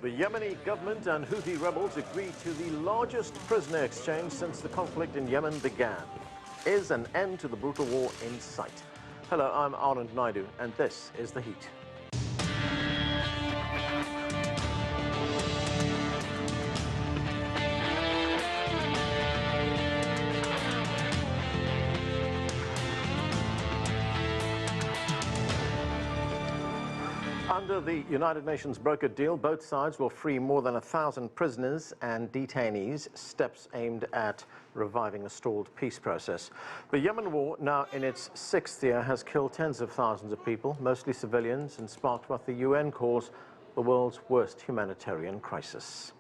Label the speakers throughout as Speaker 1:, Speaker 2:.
Speaker 1: The Yemeni government and Houthi rebels agreed to the largest prisoner exchange since the conflict in Yemen began. Is an end to the brutal war in sight? Hello, I'm Anand Naidu, and this is The Heat. Under the United Nations brokered deal, both sides will free more than 1,000 prisoners and detainees, steps aimed at reviving a stalled peace process. The Yemen war, now in its sixth year, has killed tens of thousands of people, mostly civilians, and sparked what the UN calls the world's worst humanitarian crisis.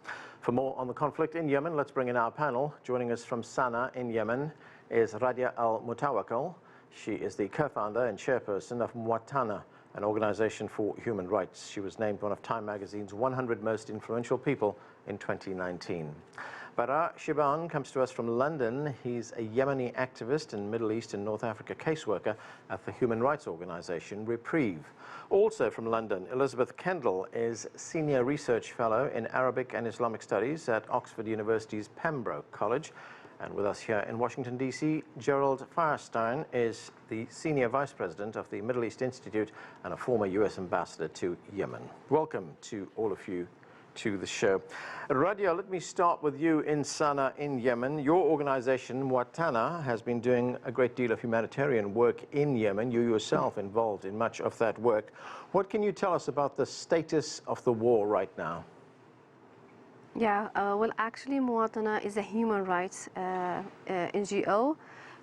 Speaker 1: For more on the conflict in Yemen, let's bring in our panel. Joining us from Sana'a in Yemen is Radia Al-Mutawakkil. She is the co-founder and chairperson of Muwatana, an organization for human rights. She was named one of Time magazine's 100 most influential people in 2019. Baraa Shiban comes to us from London. He's a Yemeni activist and Middle East and North Africa caseworker at the human rights organization Reprieve. Also from London, Elisabeth Kendall is Senior Research Fellow in Arabic and Islamic Studies at Oxford University's Pembroke College. And with us here in Washington, D.C., Gerald Feierstein is the Senior Vice President of the Middle East Institute and a former U.S. Ambassador to Yemen. Welcome to all of you to the show. Radia, let me start with you in Sana'a in Yemen. Your organization, Muwatana, has been doing a great deal of humanitarian work in Yemen. You yourself involved in much of that work. What can you tell us about the status of the war right now?
Speaker 2: Yeah, well, actually, Muwatana is a human rights NGO.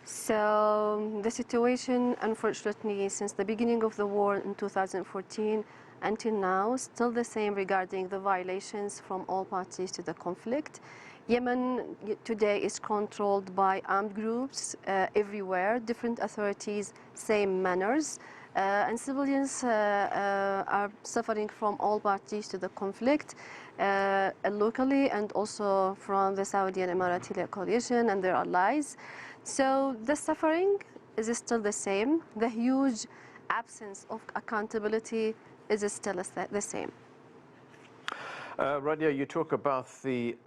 Speaker 2: So the situation, unfortunately, since the beginning of the war in 2014 until now, still the same regarding the violations from all parties to the conflict. Yemen today is controlled by armed groups everywhere, different authorities, same manners. And civilians are suffering from all parties to the conflict, locally and also from the Saudi and Emirati coalition and their allies. So the suffering is still the same. The huge absence of accountability is still the same.
Speaker 1: Radia, you talk about the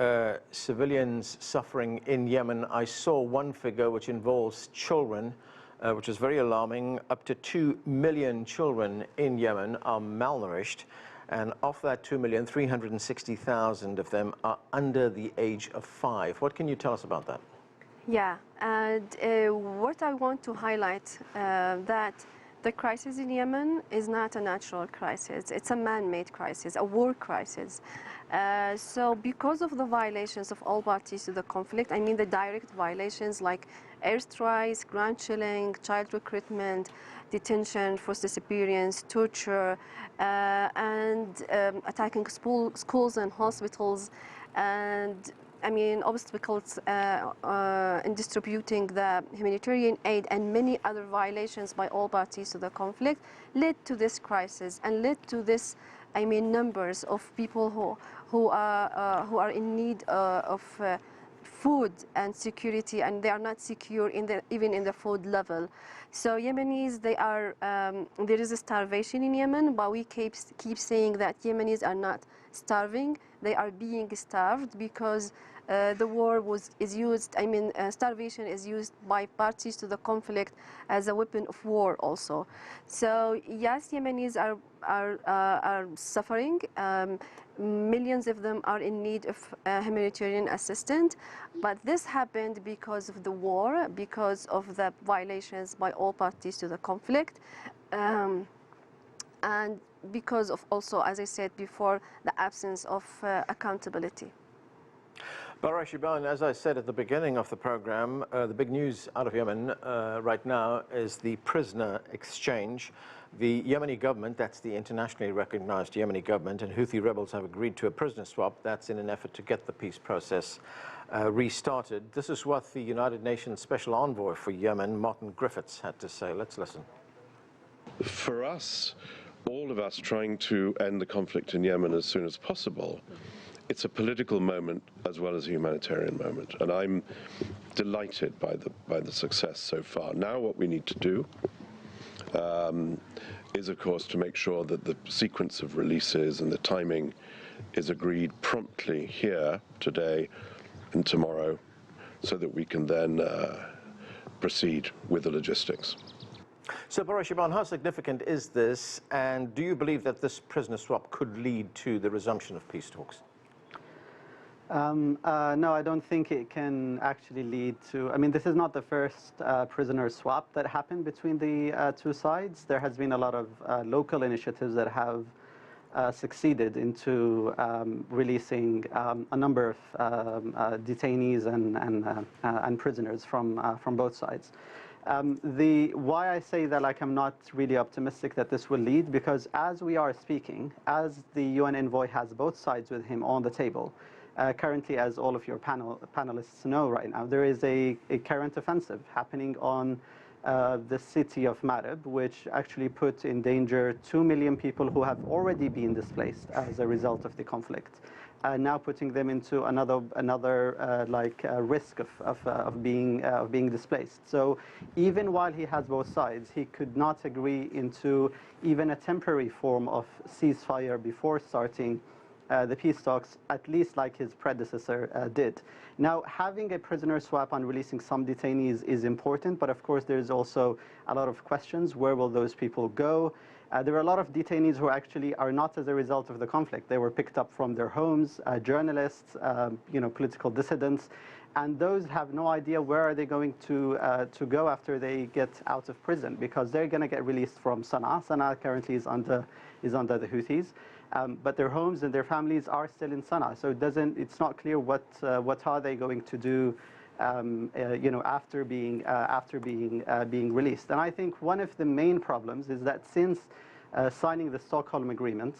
Speaker 1: civilians suffering in Yemen. I saw one figure which involves children, which is very alarming. Up to 2 million children in Yemen are malnourished, and of that 2 million, 360,000 of them are under the age of 5. What can you tell us about that?
Speaker 2: Yeah, and what I want to highlight that the crisis in Yemen is not a natural crisis. It's a man-made crisis, a war crisis. So because of the violations of all parties to the conflict, I mean the direct violations like airstrikes, ground chilling, child recruitment, detention, forced disappearance, torture, and attacking schools and hospitals, and I mean obstacles in distributing the humanitarian aid and many other violations by all parties to the conflict led to this crisis and led to this, I mean, numbers of people who are in need of food and security, and they are not secure even in the food level. So Yemenis, there is a starvation in Yemen, but we keep saying that Yemenis are not starving. They are being starved because the war is used, I mean, starvation is used by parties to the conflict as a weapon of war also. So yes, Yemenis are suffering. Millions of them are in need of humanitarian assistance, but this happened because of the war, because of the violations by all parties to the conflict, and because of also, as I said before, the absence of accountability.
Speaker 1: Baraa Shiban, as I said at the beginning of the program, the big news out of Yemen right now is the prisoner exchange. The Yemeni government, that's the internationally recognized Yemeni government, and Houthi rebels have agreed to a prisoner swap. That's in an effort to get the peace process restarted. This is what the United Nations Special Envoy for Yemen, Martin Griffiths, had to say. Let's listen.
Speaker 3: For us, all of us trying to end the conflict in Yemen as soon as possible, it's a political moment as well as a humanitarian moment, and I'm delighted by the success so far. Now what we need to do is, of course, to make sure that the sequence of releases and the timing is agreed promptly here today and tomorrow, so that we can then proceed with the logistics.
Speaker 1: So, Baraa Shiban, how significant is this, and do you believe that this prisoner swap could lead to the resumption of peace talks?
Speaker 4: No, I don't think it can actually lead to. I mean, this is not the first prisoner swap that happened between the two sides. There has been a lot of local initiatives that have succeeded into releasing a number of detainees and prisoners from both sides. Why I say that, like, I'm not really optimistic that this will lead, because as we are speaking, as the UN envoy has both sides with him on the table, currently, as all of your panelists know right now, there is a current offensive happening on the city of Marib, which actually put in danger 2 million people who have already been displaced as a result of the conflict. Now putting them into another risk of being displaced. So even while he has both sides, he could not agree into even a temporary form of ceasefire before starting the peace talks, at least like his predecessor did. Now, having a prisoner swap and releasing some detainees is important, but of course there's also a lot of questions. Where will those people go? There are a lot of detainees who actually are not as a result of the conflict. They were picked up from their homes, journalists, political dissidents, and those have no idea where are they going to go after they get out of prison, because they're going to get released from Sana'a. Sana'a currently is under the Houthis. But their homes and their families are still in Sana'a, so it's not clear what are they going to do, after being released. And I think one of the main problems is that since signing the Stockholm Agreement,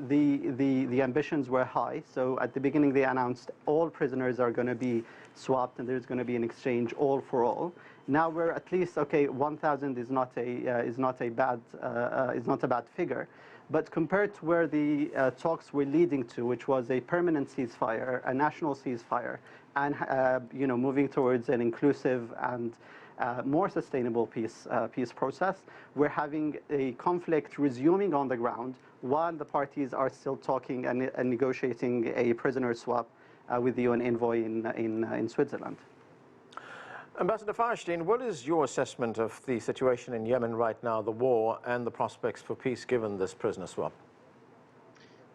Speaker 4: the ambitions were high. So at the beginning they announced all prisoners are going to be swapped and there's going to be an exchange all for all. Now we're at least 1,000 is not a bad figure. But compared to where the talks were leading to, which was a permanent ceasefire, a national ceasefire, and moving towards an inclusive and more sustainable peace process, we're having a conflict resuming on the ground while the parties are still talking and negotiating a prisoner swap with the UN envoy in Switzerland.
Speaker 1: Ambassador Feierstein, what is your assessment of the situation in Yemen right now, the war, and the prospects for peace given this prisoner swap?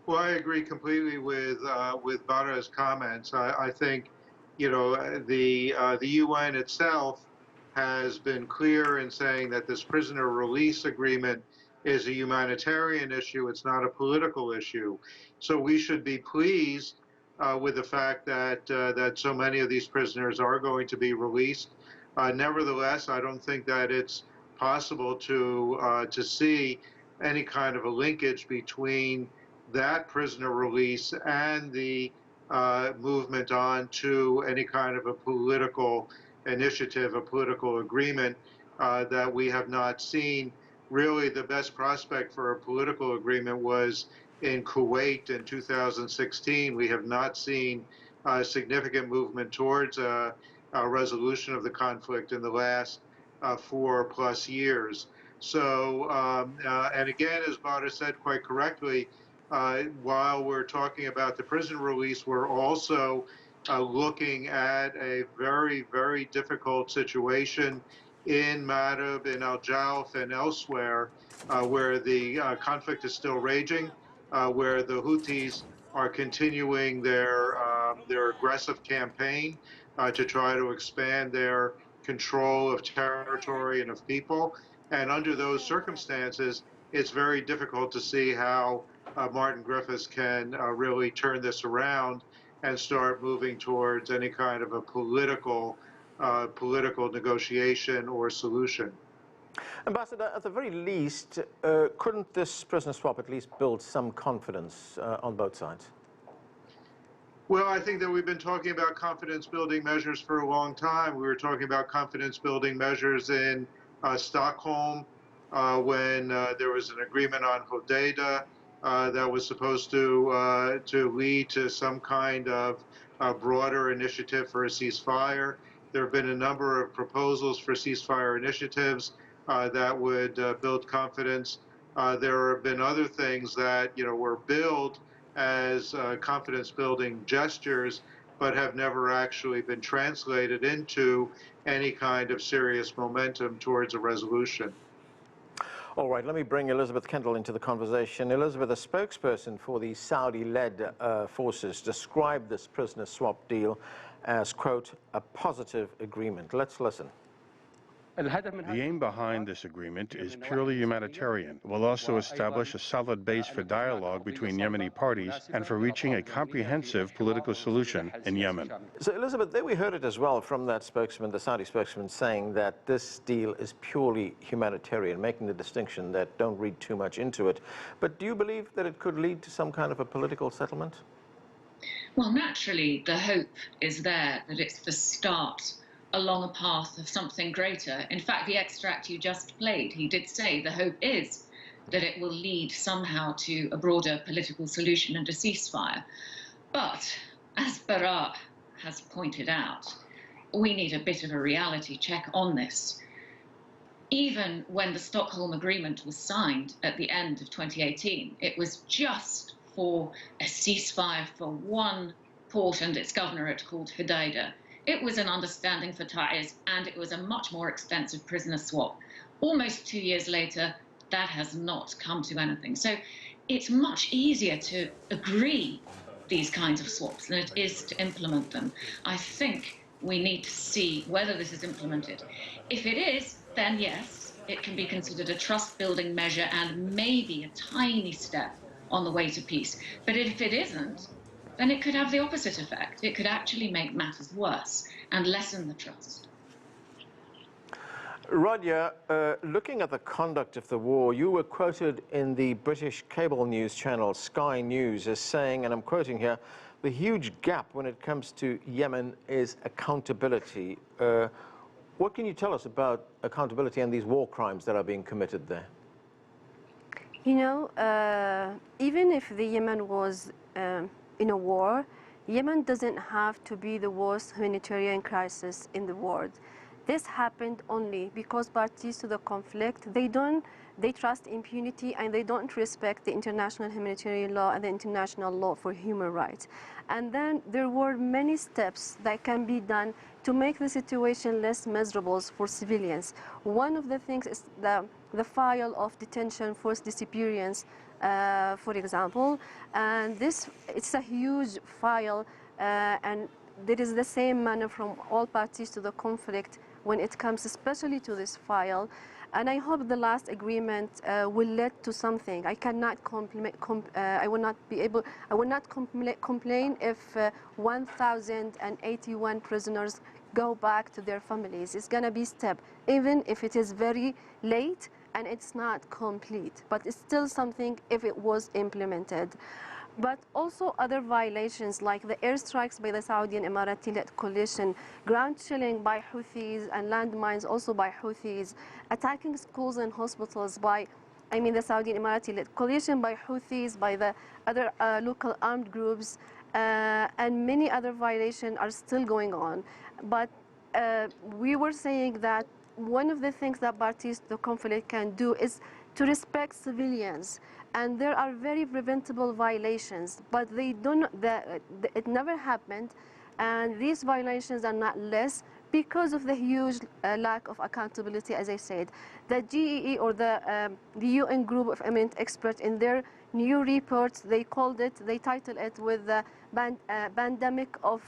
Speaker 5: Well, I agree completely with Baraa's comments. I think, the UN itself has been clear in saying that this prisoner release agreement is a humanitarian issue. It's not a political issue. So we should be pleased with the fact that that so many of these prisoners are going to be released. Nevertheless, I don't think that it's possible to see any kind of a linkage between that prisoner release and the movement on to any kind of a political initiative, a political agreement that we have not seen. Really, the best prospect for a political agreement was in Kuwait in 2016. We have not seen significant movement towards a resolution of the conflict in the last 4+ years. So, and again, as Baraa said quite correctly, while we're talking about the prison release, we're also looking at a very, very difficult situation in Marib, in Al-Jalf, and elsewhere, where the conflict is still raging, where the Houthis are continuing their aggressive campaign to try to expand their control of territory and of people. And under those circumstances, it's very difficult to see how Martin Griffiths can really turn this around and start moving towards any kind of a political negotiation or solution.
Speaker 1: Ambassador, at the very least, couldn't this prisoner swap at least build some confidence on both sides?
Speaker 5: Well, I think that we've been talking about confidence-building measures for a long time. We were talking about confidence-building measures in Stockholm when there was an agreement on Hodeidah that was supposed to lead to some kind of broader initiative for a ceasefire. There have been a number of proposals for ceasefire initiatives that would build confidence. There have been other things that were billed as confidence-building gestures, but have never actually been translated into any kind of serious momentum towards a resolution.
Speaker 1: All right, let me bring Elisabeth Kendall into the conversation. Elisabeth, a spokesperson for the Saudi-led forces, described this prisoner swap deal as, quote, a positive agreement. Let's listen.
Speaker 6: The aim behind this agreement is purely humanitarian. It will also establish a solid base for dialogue between Yemeni parties and for reaching a comprehensive political solution in Yemen.
Speaker 1: So, Elisabeth, there we heard it as well from that spokesman, the Saudi spokesman, saying that this deal is purely humanitarian, making the distinction that don't read too much into it. But do you believe that it could lead to some kind of a political settlement?
Speaker 7: Well, naturally, the hope is there that it's the start along a path of something greater. In fact, the extract you just played, he did say the hope is that it will lead somehow to a broader political solution and a ceasefire. But as Baraa has pointed out, we need a bit of a reality check on this. Even when the Stockholm Agreement was signed at the end of 2018, it was just for a ceasefire for one port and its governorate called Hodeidah. It was an understanding for Taiz, and it was a much more extensive prisoner swap. Almost 2 years later, that has not come to anything. So it's much easier to agree these kinds of swaps than it is to implement them. I think we need to see whether this is implemented. If it is, then yes, it can be considered a trust-building measure and maybe a tiny step on the way to peace. But if it isn't, then it could have the opposite effect. It could actually make matters worse and lessen the trust.
Speaker 1: Radia, looking at the conduct of the war, you were quoted in the British cable news channel Sky News as saying, and I'm quoting here, the huge gap when it comes to Yemen is accountability. What can you tell us about accountability and these war crimes that are being committed there?
Speaker 2: You know, even if the Yemen was in a war, Yemen doesn't have to be the worst humanitarian crisis in the world. This happened only because parties to the conflict, they trust impunity and they don't respect the international humanitarian law and the international law for human rights. And then there were many steps that can be done to make the situation less miserable for civilians. One of the things is the file of detention, forced disappearance, for example, and it's a huge file, and there is the same manner from all parties to the conflict when it comes especially to this file. And I hope the last agreement will lead to something. I cannot I will not complain if 1,081 prisoners go back to their families. It's going to be a step, even if it is very late and it's not complete, but it's still something if it was implemented. But also other violations like the airstrikes by the Saudi and Emirati-led coalition, ground chilling by Houthis and landmines also by Houthis, attacking schools and hospitals by, the Saudi and Emirati-led coalition, by Houthis, by the other local armed groups, and many other violations are still going on. But we were saying that one of the things that parties to the conflict can do is to respect civilians. And there are very preventable violations, but it never happened. And these violations are not less because of the huge lack of accountability, as I said. The GEE, or the UN group of eminent experts, in their new reports, they titled it with the Pandemic of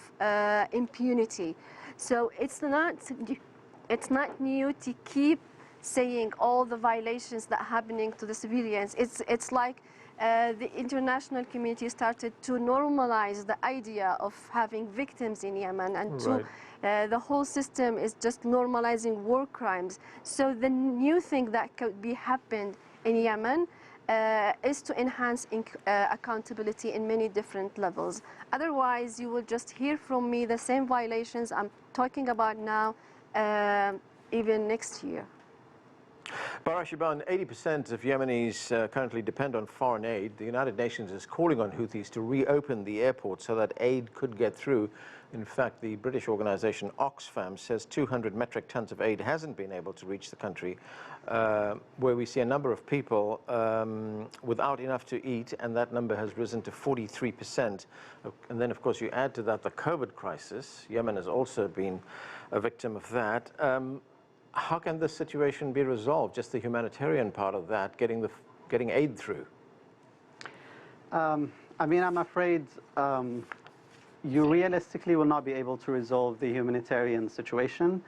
Speaker 2: Impunity. So it's not new to keep saying all the violations that are happening to the civilians. It's like the international community started to normalize the idea of having victims in Yemen, and right. The whole system is just normalizing war crimes. So the new thing that could be happened in Yemen is to enhance accountability in many different levels. Otherwise, you will just hear from me the same violations I'm talking about now, even next year.
Speaker 1: Baraa Shiban, 80% of Yemenis currently depend on foreign aid. The United Nations is calling on Houthis to reopen the airport so that aid could get through. In fact, the British organization Oxfam says 200 metric tons of aid hasn't been able to reach the country, where we see a number of people without enough to eat, and that number has risen to 43%. And then, of course, you add to that the COVID crisis. Yemen has also been a victim of that. How can this situation be resolved? Just the humanitarian part of that, getting aid through.
Speaker 4: I mean, I'm afraid you realistically will not be able to resolve the humanitarian situation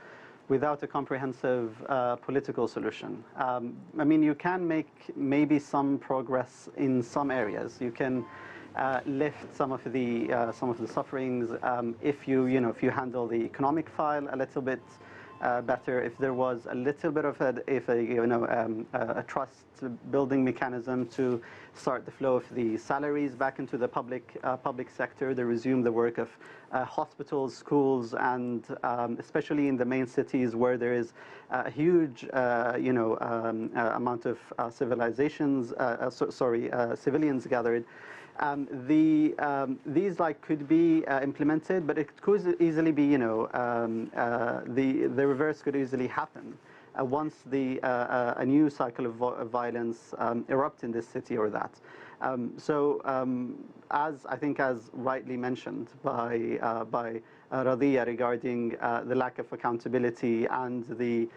Speaker 4: without a comprehensive political solution. I mean, you can make maybe some progress in some areas. You can lift some of the sufferings if you handle the economic file a little bit better, if there was a little bit of a trust building mechanism to start the flow of the salaries back into the public sector, to resume the work of hospitals, schools, and especially in the main cities where there is a huge amount of civilians gathered. These could be implemented, but it could easily be, the reverse could easily happen once a new cycle of violence erupts in this city or that. As rightly mentioned by Radhiya regarding the lack of accountability and the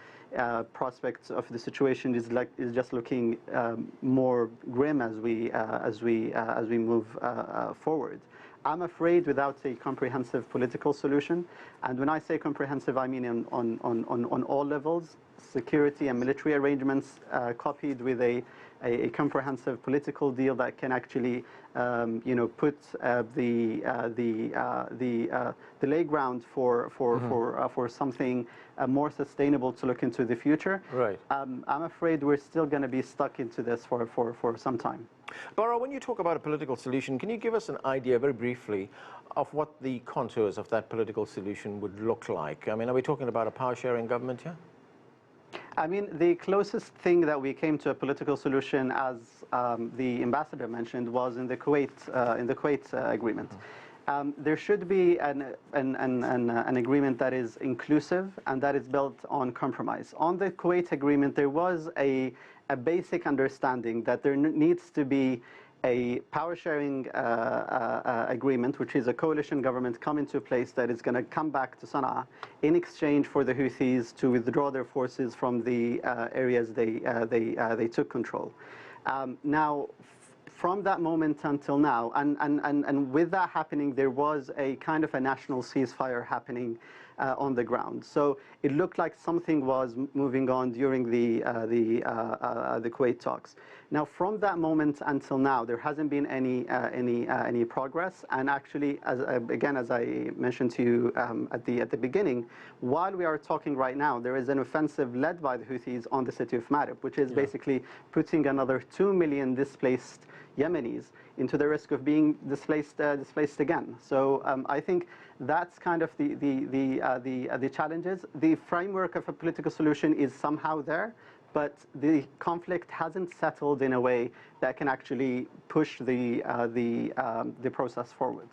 Speaker 4: prospects of the situation is just looking more grim as we move forward. I'm afraid without a comprehensive political solution, and when I say comprehensive, I mean on all levels, security and military arrangements copied with a comprehensive political deal that can actually put the lay ground for something more sustainable to look into the future.
Speaker 1: Right.
Speaker 4: I'm afraid we're still going to be stuck into this for some time.
Speaker 1: Baraa, when you talk about a political solution, can you give us an idea, very briefly, of what the contours of that political solution would look like? I mean, are we talking about a power-sharing government here?
Speaker 4: I mean, the closest thing that we came to a political solution, as the ambassador mentioned, was in the Kuwait agreement. There should be an agreement that is inclusive and that is built on compromise. On the Kuwait agreement, there was a basic understanding that there needs to be a power-sharing agreement, which is a coalition government come into place that is going to come back to Sana'a in exchange for the Houthis to withdraw their forces from the areas they took control. Now, from that moment until now, and with that happening, there was a kind of a national ceasefire happening on the ground. So it looked like something was moving on during the Kuwait talks. Now, from that moment until now, there hasn't been any progress. And actually, as I mentioned to you at the beginning, while we are talking right now, there is an offensive led by the Houthis on the city of Marib, which is basically putting another 2 million displaced Yemenis into the risk of being displaced again. So I think that's kind of the challenges. The framework of a political solution is somehow there, but the conflict hasn't settled in a way that can actually push the process forward.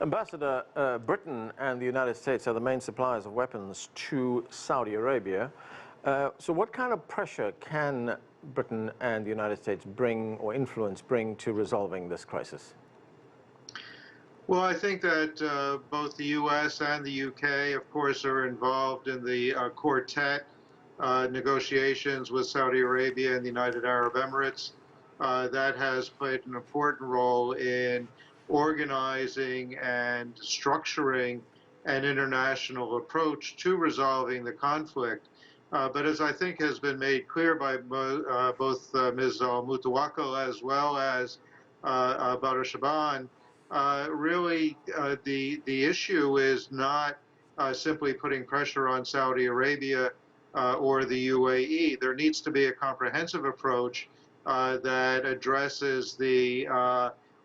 Speaker 1: Ambassador, Britain and the United States are the main suppliers of weapons to Saudi Arabia. So what kind of pressure can Britain and the United States bring to resolving this crisis?
Speaker 5: Well, I think that both the U.S. and the U.K., of course, are involved in the quartet negotiations with Saudi Arabia and the United Arab Emirates. That has played an important role in organizing and structuring an international approach to resolving the conflict. But as I think has been made clear by both Ms. Al-Mutawakkil as well as Baraa Shiban, really the issue is not simply putting pressure on Saudi Arabia or the UAE. There needs to be a comprehensive approach that addresses the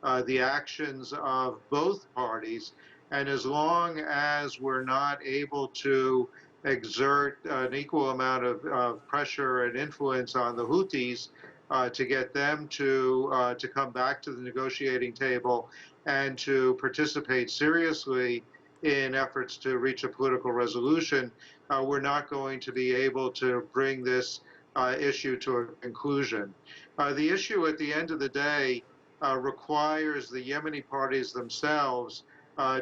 Speaker 5: actions of both parties. And as long as we're not able to exert an equal amount of pressure and influence on the Houthis to get them to come back to the negotiating table and to participate seriously in efforts to reach a political resolution, we're not going to be able to bring this issue to a conclusion. The issue at the end of the day requires the Yemeni parties themselves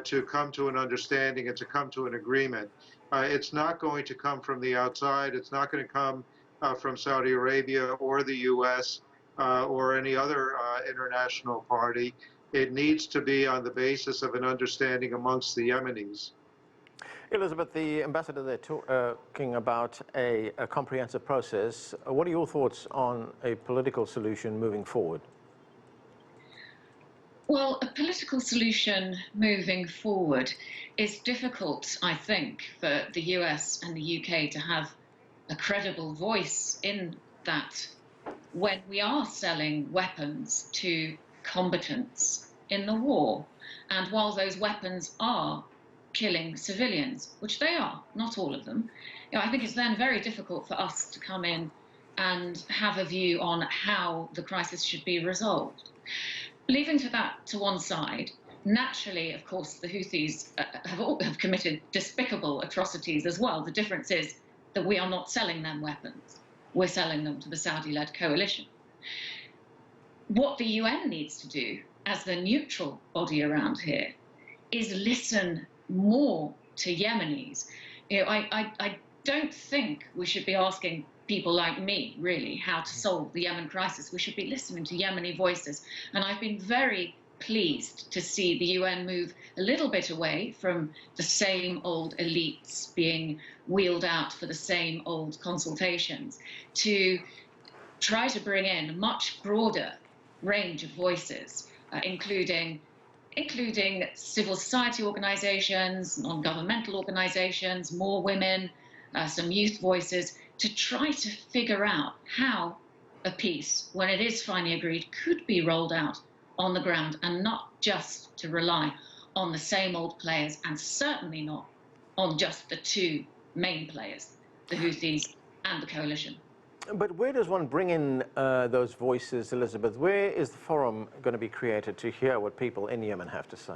Speaker 5: to come to an understanding and to come to an agreement. It's not going to come from the outside. It's not going to come from Saudi Arabia or the U.S. Or any other international party. It needs to be on the basis of an understanding amongst the Yemenis.
Speaker 1: Elisabeth, the ambassador there talking about a comprehensive process. What are your thoughts on a political solution moving forward?
Speaker 7: Well, a political solution moving forward is difficult, I think, for the US and the UK to have a credible voice in that when we are selling weapons to combatants in the war. And while those weapons are killing civilians, which they are, not all of them, I think it's then very difficult for us to come in and have a view on how the crisis should be resolved. Leaving that to one side, naturally, of course, the Houthis have committed despicable atrocities as well. The difference is that we are not selling them weapons. We're selling them to the Saudi-led coalition. What the UN needs to do, as the neutral body around here, is listen more to Yemenis. I don't think we should be asking people like me, really, how to solve the Yemen crisis. We should be listening to Yemeni voices. And I've been very pleased to see the UN move a little bit away from the same old elites being wheeled out for the same old consultations to try to bring in a much broader range of voices, including civil society organizations, non-governmental organizations, more women, some youth voices, to try to figure out how a peace, when it is finally agreed, could be rolled out on the ground, and not just to rely on the same old players, and certainly not on just the two main players, the Houthis and the coalition.
Speaker 1: But where does one bring in those voices, Elisabeth? Where is the forum going to be created to hear what people in Yemen have to say?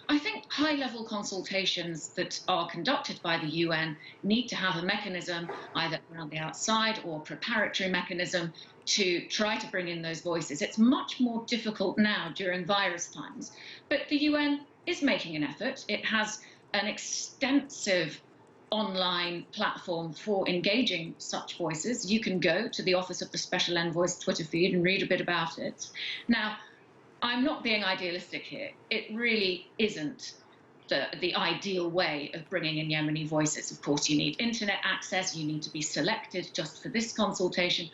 Speaker 7: I think high-level consultations that are conducted by the UN need to have a mechanism, either around the outside or preparatory mechanism, to try to bring in those voices. It's much more difficult now during virus times, but the UN is making an effort. It has an extensive online platform for engaging such voices. You can go to the Office of the Special Envoy's Twitter feed and read a bit about it. Now, I'm not being idealistic here. It really isn't the ideal way of bringing in Yemeni voices. Of course, you need internet access, you need to be selected just for this consultation,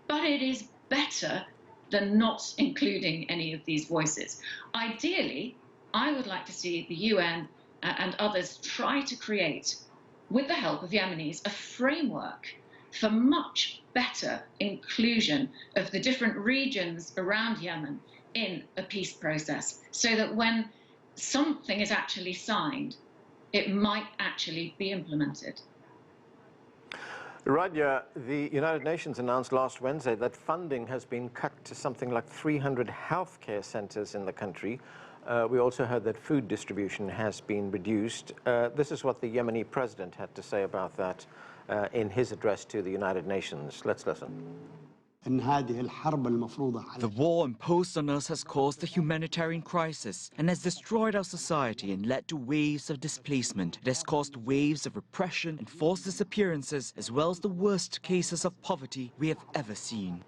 Speaker 7: but it is better than not including any of these voices. Ideally, I would like to see the UN and others try to create, with the help of Yemenis, a framework for much better inclusion of the different regions around Yemen in a peace process, so that when something is actually signed, it might actually be implemented.
Speaker 1: Radia, the United Nations announced last Wednesday that funding has been cut to something like 300 healthcare centers in the country. We also heard that food distribution has been reduced. This is what the Yemeni president had to say about that in his address to the United Nations. Let's listen.
Speaker 8: The war imposed on us has caused a humanitarian crisis and has destroyed our society and led to waves of displacement. It has caused waves of repression and forced disappearances, as well as the worst cases of poverty we have ever seen.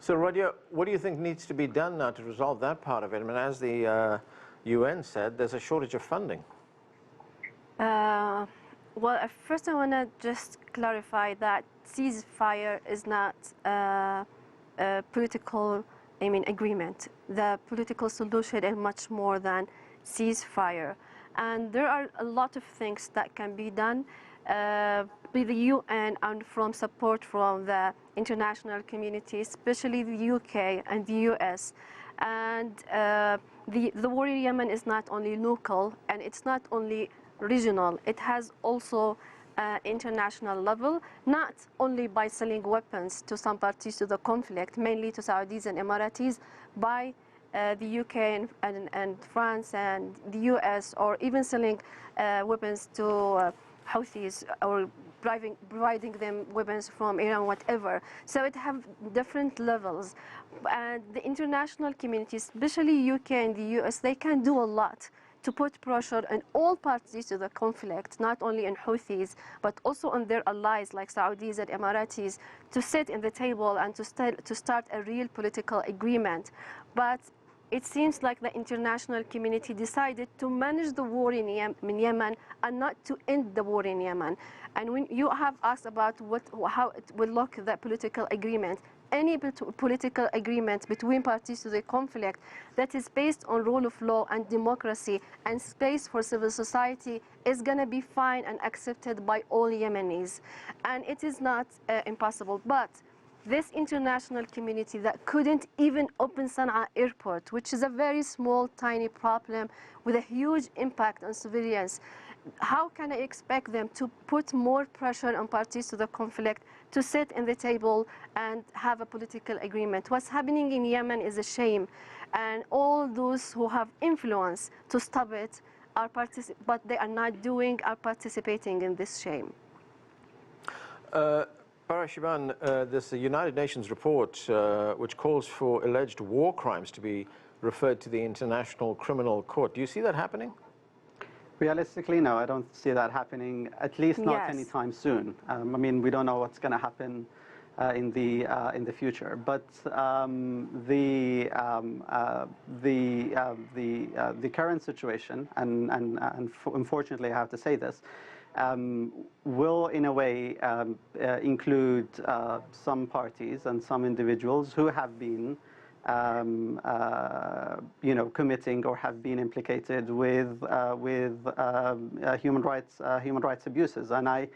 Speaker 1: So, Radia, what do you think needs to be done now to resolve that part of it? I mean, as the UN said, there's a shortage of funding.
Speaker 2: Well, first I want to just clarify that ceasefire is not a political, agreement. The political solution is much more than ceasefire. And there are a lot of things that can be done with the UN and from support from the international community, especially the UK and the US. And the war in Yemen is not only local, and it's not only regional, it has also international level, not only by selling weapons to some parties to the conflict, mainly to Saudis and Emiratis, by the UK and France and the US, or even selling weapons to Houthis or providing them weapons from Iran, whatever. So it have different levels. And the international community, especially UK and the US, they can do a lot to put pressure on all parties to the conflict, not only on Houthis, but also on their allies like Saudis and Emiratis, to sit in the table and to start a real political agreement. But it seems like the international community decided to manage the war in Yemen and not to end the war in Yemen. And when you have asked about how it will look, the political agreement, any political agreement between parties to the conflict that is based on rule of law and democracy and space for civil society is going to be fine and accepted by all Yemenis. And it is not impossible. But this international community that couldn't even open Sana'a airport, which is a very small, tiny problem with a huge impact on civilians, how can I expect them to put more pressure on parties to the conflict to sit in the table and have a political agreement? What's happening in Yemen is a shame, and all those who have influence to stop it are but they are not participating in this shame.
Speaker 1: Baraa Shiban, there's a United Nations report which calls for alleged war crimes to be referred to the International Criminal Court. Do you see that happening?
Speaker 4: Realistically, no, I don't see that happening, at least not anytime soon. I mean, we don't know what's going to happen in the future. But the current situation, and unfortunately I have to say this, will in a way include some parties and some individuals who have been committing or have been implicated with human rights abuses. And I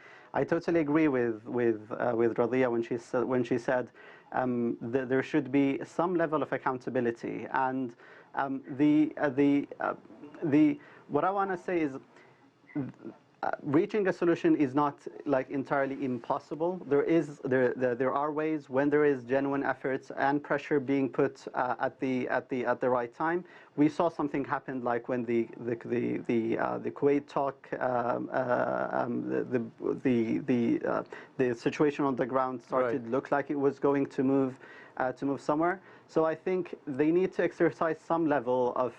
Speaker 4: totally agree with Radhia when she said that there should be some level of accountability. And what I want to say is, reaching a solution is not like entirely impossible. There are ways when there is genuine efforts and pressure being put at the right time. We saw something happen like when the Kuwait talk, the situation on the ground started to look like it was going to move somewhere. So I think they need to exercise some level of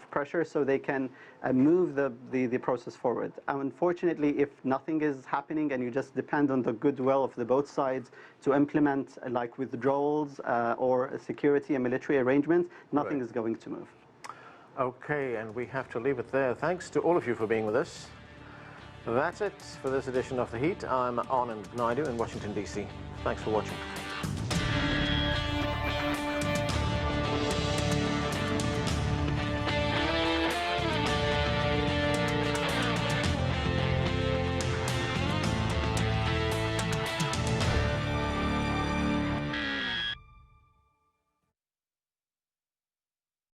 Speaker 4: pressure so they can move the process forward. Unfortunately, if nothing is happening and you just depend on the goodwill of the both sides to implement like withdrawals or a security and military arrangements, nothing is going to move.
Speaker 1: Okay, and we have to leave it there. Thanks to all of you for being with us. That's it for this edition of The Heat. I'm Anand Naidu in Washington, D.C. Thanks for watching.